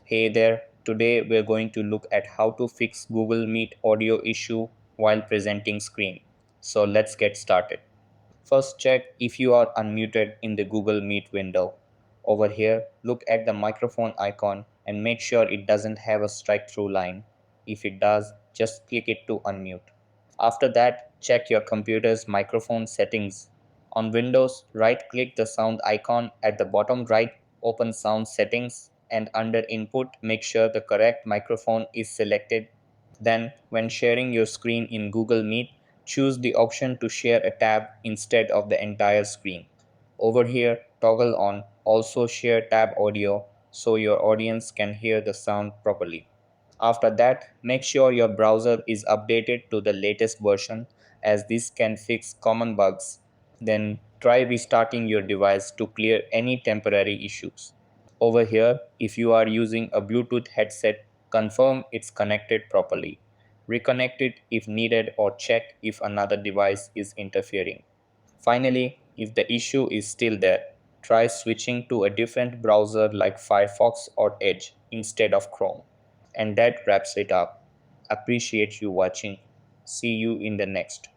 Hey there, today we're going to look at how to fix Google Meet audio issue while presenting screen. So let's get started. First, check if you are unmuted in the Google Meet window. Over here, look at the microphone icon and make sure it doesn't have a strike through line. If it does, just click it to unmute. After that, check your computer's microphone settings. On Windows, right-click the sound icon at the bottom right, open Sound Settings, and under Input, make sure the correct microphone is selected. Then, when sharing your screen in Google Meet, choose the option to share a tab instead of the entire screen. Over here, toggle on Also Share Tab Audio so your audience can hear the sound properly. After that, make sure your browser is updated to the latest version as this can fix common bugs. Then try restarting your device to clear any temporary issues. Over here, if you are using a Bluetooth headset, confirm it's connected properly. Reconnect it if needed or check if another device is interfering. Finally, if the issue is still there, try switching to a different browser like Firefox or Edge instead of Chrome. And that wraps it up. Appreciate you watching. See you in the next.